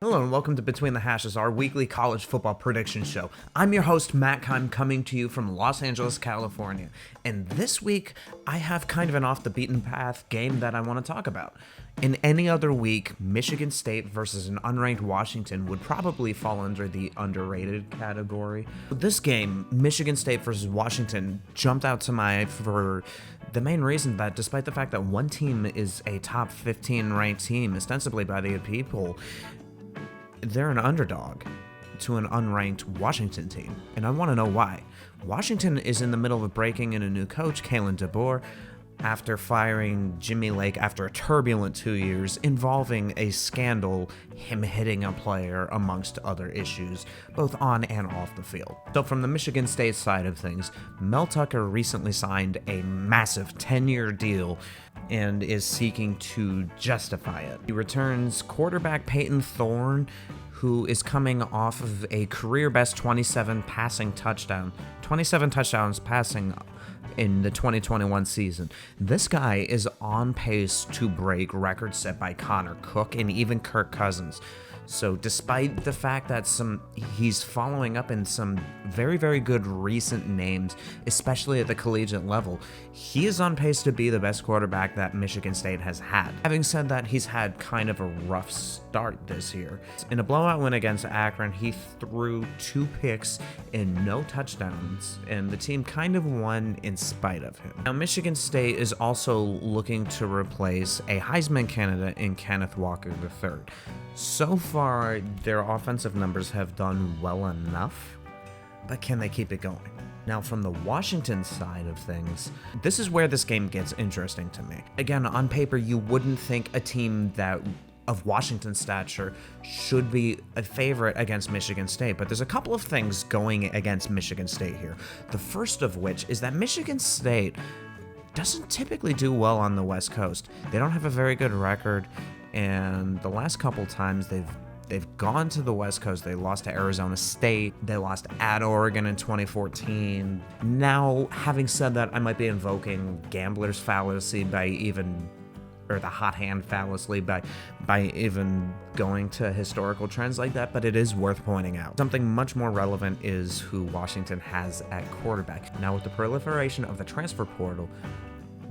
Hello and welcome to Between the Hashes, our weekly college football prediction show. I'm your host, Matt Keim, coming to you from Los Angeles, California. And this week, I have kind of an off-the-beaten-path game that I want to talk about. In any other week, Michigan State versus an unranked Washington would probably fall under the underrated category. This game, Michigan State versus Washington, jumped out to my eye for the main reason that despite the fact that one team is a top 15 ranked team, ostensibly by the people, they're an underdog to an unranked Washington team, and I want to know why. Washington is in the middle of breaking in a new coach, Kalen DeBoer, after firing Jimmy Lake after a turbulent 2 years involving a scandal, him hitting a player, amongst other issues, both on and off the field. So from the Michigan State side of things, Mel Tucker recently signed a massive 10-year deal and is seeking to justify it. He returns quarterback Peyton Thorne, who is coming off of a career-best 27 touchdowns passing in the 2021 season. This guy is on pace to break records set by Connor Cook and even Kirk Cousins. So despite the fact that he's following up in some very, very good recent names, especially at the collegiate level, he is on pace to be the best quarterback that Michigan State has had. Having said that, he's had kind of a rough start this year. In a blowout win against Akron, he threw 2 picks and no touchdowns, and the team kind of won in spite of him. Now, Michigan State is also looking to replace a Heisman candidate in Kenneth Walker III. So far, their offensive numbers have done well enough, but can they keep it going? Now, from the Washington side of things, this is where this game gets interesting to me. Again, on paper, you wouldn't think a team that of Washington stature should be a favorite against Michigan State, but there's a couple of things going against Michigan State here. The first of which is that Michigan State doesn't typically do well on the West Coast. They don't have a very good record, and the last couple times they've gone to the West Coast, they lost to Arizona State, they lost at Oregon in 2014. Now, having said that, I might be invoking gambler's fallacy or the hot hand fallacy by even going to historical trends like that, but it is worth pointing out. Something much more relevant is who Washington has at quarterback. Now, with the proliferation of the transfer portal,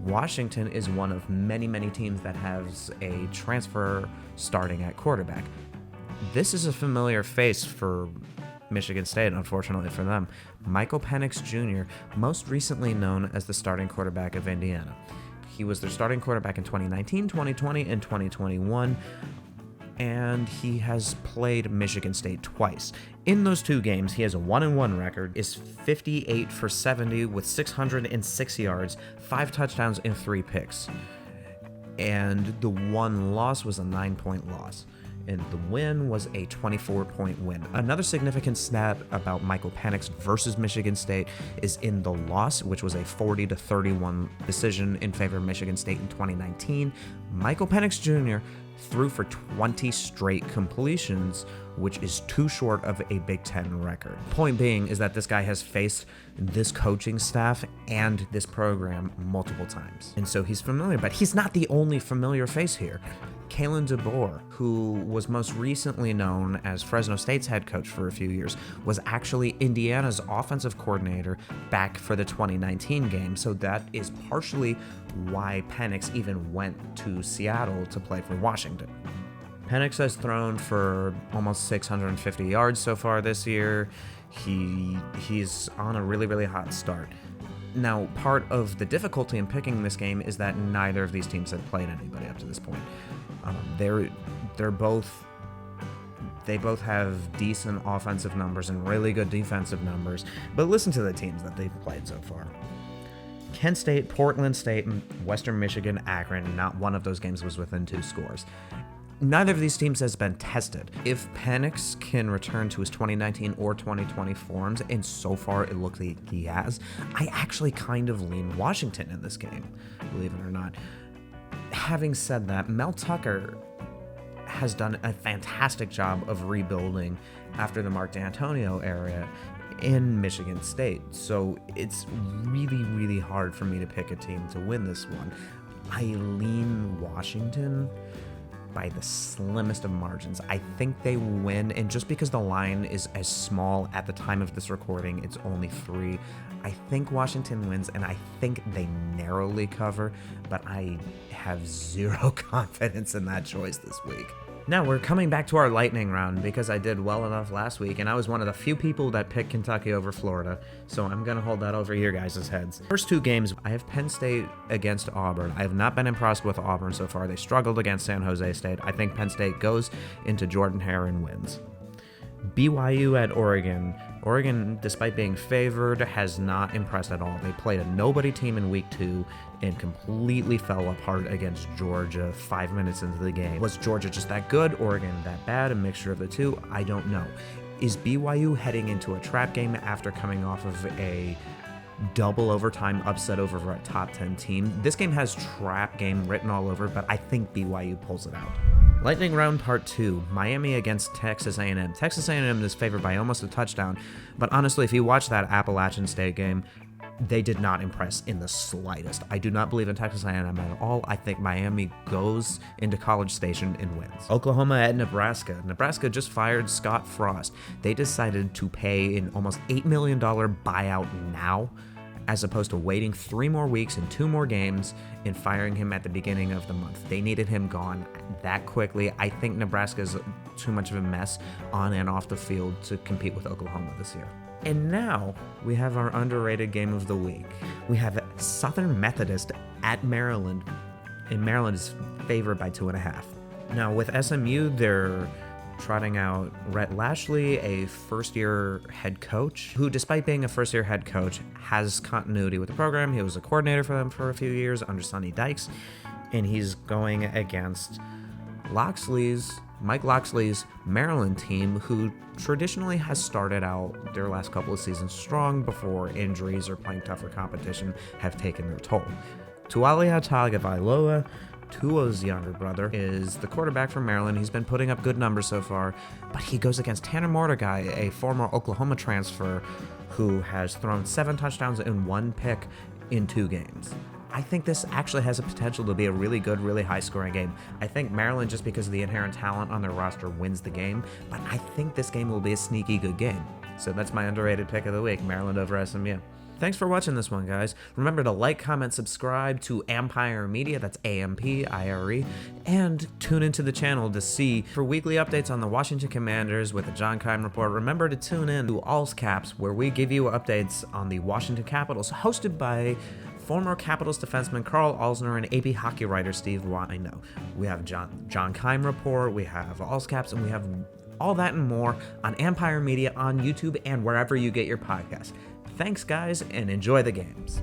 Washington is one of many, many teams that has a transfer starting at quarterback. This is a familiar face for Michigan State, unfortunately for them. Michael Penix Jr., most recently known as the starting quarterback of Indiana. He was their starting quarterback in 2019, 2020, and 2021, and he has played Michigan State twice. In those 2 games, he has a 1-1 record, is 58 for 70 with 606 yards, 5 touchdowns, and 3 picks. And the one loss was a 9-point loss, and the win was a 24-point win. Another significant stat about Michael Penix versus Michigan State is in the loss, which was a 40-31 decision in favor of Michigan State in 2019. Michael Penix Jr. threw for 20 straight completions, which is too short of a Big Ten record. Point being is that this guy has faced this coaching staff and this program multiple times, and so he's familiar, but he's not the only familiar face here. Kalen DeBoer, who was most recently known as Fresno State's head coach for a few years, was actually Indiana's offensive coordinator back for the 2019 game, so that is partially why Penix even went to Seattle to play for Washington. Penix has thrown for almost 650 yards so far this year. He's on a really, really hot start. Now, part of the difficulty in picking this game is that neither of these teams have played anybody up to this point. They both have decent offensive numbers and really good defensive numbers, but listen to the teams that they've played so far. Kent State, Portland State, Western Michigan, Akron, not one of those games was within 2 scores. Neither of these teams has been tested. If Penix can return to his 2019 or 2020 forms, and so far it looks like he has, I actually kind of lean Washington in this game, believe it or not. Having said that, Mel Tucker has done a fantastic job of rebuilding after the Mark D'Antonio era in Michigan State, so it's really, really hard for me to pick a team to win this one. I lean Washington, by the slimmest of margins. I think they win, and just because the line is as small at the time of this recording, it's only 3. I think Washington wins, and I think they narrowly cover, but I have zero confidence in that choice this week. Now, we're coming back to our lightning round because I did well enough last week, and I was one of the few people that picked Kentucky over Florida, so I'm going to hold that over your guys' heads. First 2 games, I have Penn State against Auburn. I have not been impressed with Auburn so far. They struggled against San Jose State. I think Penn State goes into Jordan-Hare and wins. BYU at Oregon. Oregon, despite being favored, has not impressed at all. They played a nobody team in week 2 and completely fell apart against Georgia 5 minutes into the game. Was Georgia just that good? Oregon that bad? A mixture of the two? I don't know. Is BYU heading into a trap game after coming off of a double overtime upset over a top 10 team? This game has trap game written all over, but I think BYU pulls it out. Lightning round part 2, Miami against Texas A&M. Texas A&M is favored by almost a touchdown, but honestly, if you watch that Appalachian State game, they did not impress in the slightest. I do not believe in Texas A&M at all. I think Miami goes into College Station and wins. Oklahoma at Nebraska. Nebraska just fired Scott Frost. They decided to pay an almost $8 million buyout now, as opposed to waiting 3 more weeks and 2 more games and firing him at the beginning of the month. They needed him gone that quickly. I think Nebraska is too much of a mess on and off the field to compete with Oklahoma this year. And now we have our underrated game of the week. We have Southern Methodist at Maryland, and Maryland is favored by 2.5. Now with SMU, they're trotting out Rhett Lashley, a first-year head coach, who, despite being a first-year head coach, has continuity with the program. He was a coordinator for them for a few years under Sonny Dykes, and he's going against Mike Loxley's Maryland team, who traditionally has started out their last couple of seasons strong before injuries or playing tougher competition have taken their toll. Tualia Tagovailoa, Tua's younger brother, is the quarterback for Maryland. He's been putting up good numbers so far, but he goes against Tanner Mordecai, a former Oklahoma transfer who has thrown 7 touchdowns and 1 pick in 2 games. I think this actually has a potential to be a really good, really high-scoring game. I think Maryland, just because of the inherent talent on their roster, wins the game, but I think this game will be a sneaky good game. So that's my underrated pick of the week, Maryland over SMU. Thanks for watching this one, guys. Remember to like, comment, subscribe to Ampire Media, that's AMPIRE, and tune into the channel to see for weekly updates on the Washington Commanders with the John Keim Report. Remember to tune in to All's Caps, where we give you updates on the Washington Capitals, hosted by former Capitals defenseman Carl Alsner and AP hockey writer Steve Wino. We have John Keim Report, we have All's Caps, and we have all that and more on Ampire Media on YouTube and wherever you get your podcasts. Thanks, guys, and enjoy the games.